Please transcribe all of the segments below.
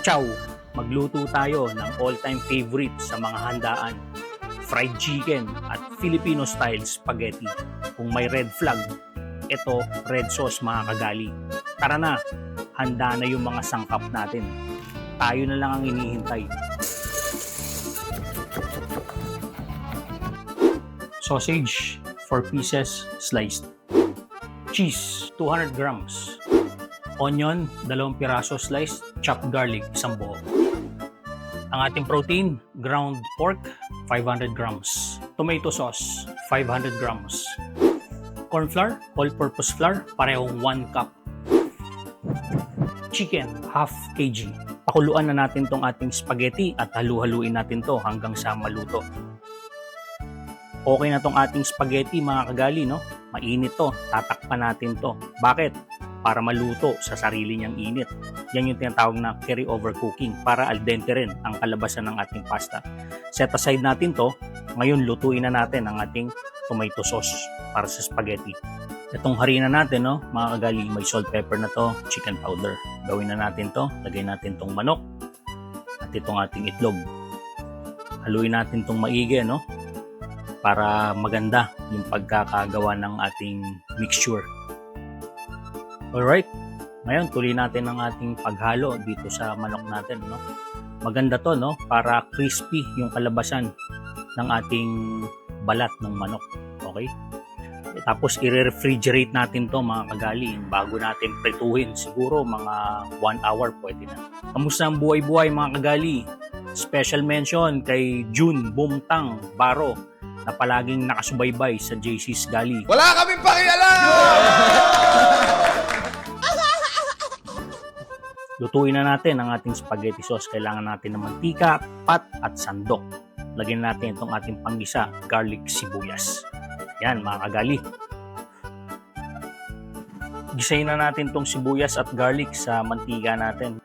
Chow! Magluto tayo ng all-time favorite sa mga handaan, fried chicken at Filipino-style spaghetti. Kung may red flag, ito red sauce mga kagali. Tara na, handa na yung mga sangkap natin. Tayo na lang ang hinihintay. Sausage, 4 pieces, sliced. Cheese, 200 grams. Onion, 2 piraso sliced. Chopped garlic, 1 buo. Ang ating protein, ground pork, 500 grams. Tomato sauce, 500 grams. Corn flour, all-purpose flour, parehong 1 cup. Chicken, half kg. Pakuluan na natin tong ating spaghetti at halu-haluin natin to hanggang sa maluto. Okay na tong ating spaghetti mga kagali, no? Mainit to, tatakpan natin to. Bakit? Para maluto sa sarili niyang init. Yan yung tinatawag na carry over cooking para al dente rin ang kalabasan ng ating pasta. Set aside natin to. Ngayon lutuin na natin ang ating tomato sauce para sa spaghetti. Itong harina natin, no, mga kagali, may salt, pepper na to, chicken powder. Gawin na natin to. Lagay natin tong manok at itong ating itlog. Haluin natin tong maigi, no, para maganda yung pagkakagawa ng ating mixture. Alright, ngayon tuloy natin ang ating paghalo dito sa manok natin, no? Maganda to, no? Para crispy yung kalabasan ng ating balat ng manok. Okay? Tapos i-refrigerate natin to mga kagali bago natin prituhin. Siguro mga 1 hour pwede na. Kamusta ang buhay-buhay mga kagali? Special mention kay June Bumtang Baro na palaging nakasubaybay sa JC's Gali. Wala kaming pakialam! Lutuin na natin ang ating spaghetti sauce. Kailangan natin ng mantika, pat at sandok. Lagyan natin itong ating panggisa, garlic, sibuyas. Yan mga kagali. Gisahin na natin itong sibuyas at garlic sa mantika natin.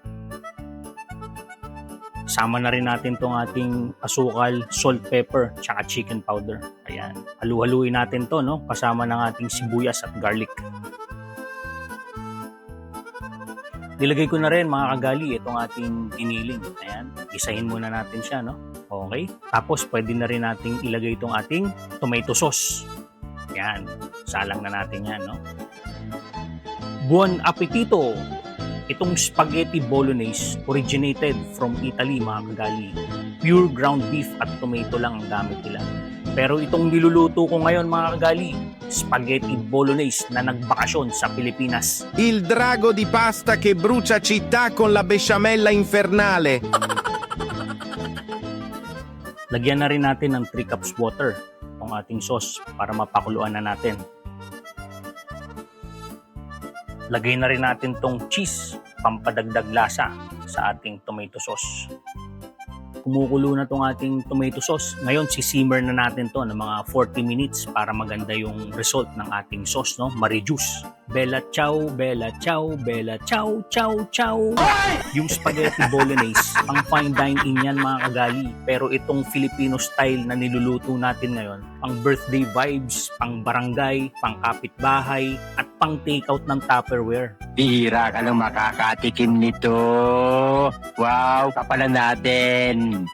Sama na rin natin itong ating asukal, salt, pepper, tsaka chicken powder. Ayan. Halu-haluin natin to, no? Kasama ng ating sibuyas at garlic. Nilagay ko na rin mga kagali itong ating giniling. Ayan, isahin muna natin siya, no? Okay. Tapos pwede na rin nating ilagay itong ating tomato sauce. Ayan, salang na natin yan, no? Buon appetito! Itong spaghetti bolognese originated from Italy mga kagali. Pure ground beef at tomato lang ang gamit nila. Pero itong niluluto ko ngayon mga kagali, spaghetti bolognese na nagbakasyon sa Pilipinas. Il drago di pasta che brucia città con la besciamella infernale. Lagyan na rin natin ng 3 cups water ang ating sauce para mapakuluan na natin. Lagay na rin natin tong cheese, pampadagdag lasa sa ating tomato sauce. Kumukulo na tong ating tomato sauce. Ngayon, sisimmer na natin to ng mga 40 minutes para maganda yung result ng ating sauce, no? Ma-reduce. Bella ciao, bella ciao, bella ciao, ciao, ciao. Yung spaghetti bolognese, pang fine dine-in yan mga kagali. Pero itong Filipino style na niluluto natin ngayon, pang birthday vibes, pang barangay, pang kapitbahay, at pang takeout ng Tupperware. Bihira ka lang makakatikim nito. Wow, kapalan natin.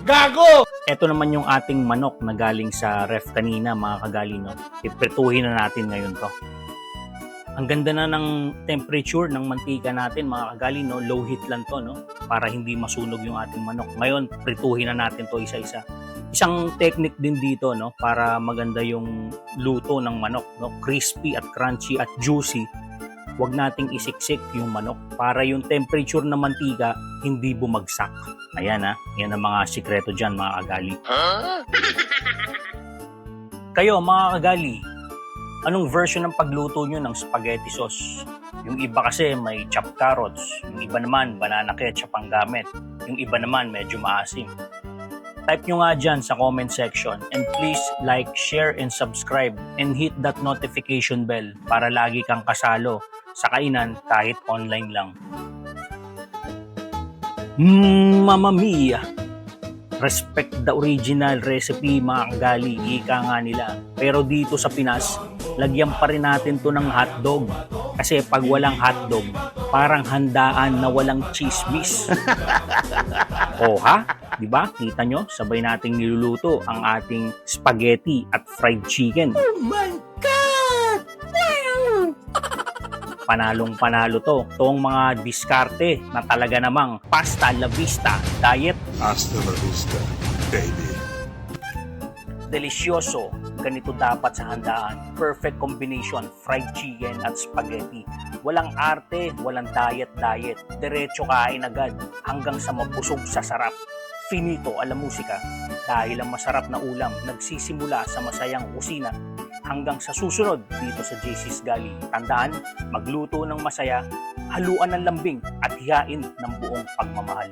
Gago! Ito naman yung ating manok na galing sa ref kanina mga kagali, no? Iprituhin na natin ngayon to. Ang ganda na ng temperature ng mantika natin mga kagali, no? Low heat lang to, no? Para hindi masunog yung ating manok. Ngayon, prituhin na natin to isa-isa. Isang technique din dito, no? Para maganda yung luto ng manok, no? Crispy at crunchy at juicy. Huwag nating isiksik yung manok para yung temperature ng mantika hindi bumagsak. Ayan ha, yan ang mga sikreto dyan mga kagali. Kayo mga kagali, anong version ng pagluto nyo ng spaghetti sauce? Yung iba kasi may chopped carrots, yung iba naman banana ketchup ang gamit, yung iba naman medyo maasim. Type nyo nga dyan sa comment section and please like, share, and subscribe and hit that notification bell para lagi kang kasalo sa kainan kahit online lang. Mamma mia! Respect the original recipe mga kagali, ika nga nila. Pero dito sa Pinas, lagyan pa rin natin to ng hotdog. Kasi pag walang hotdog, Parang handaan na walang chismis. O ha? Diba? Kita nyo? Sabay nating niluluto ang ating spaghetti at fried chicken. Oh my God! Panalong panalo to. Itong mga diskarte na talaga namang pasta la vista diet. Hasta la vista, baby. Delisyoso. Ganito dapat sa handaan. Perfect combination, fried chicken at spaghetti. Walang arte, walang diet. Diretso kain agad hanggang sa mabusog sa sarap. Finito ala musika. Dahil ang masarap na ulam nagsisimula sa masayang kusina hanggang sa susunod dito sa JC's Gali. Tandaan, magluto ng masaya, haluan ng lambing at hiyain ng buong pagmamahal.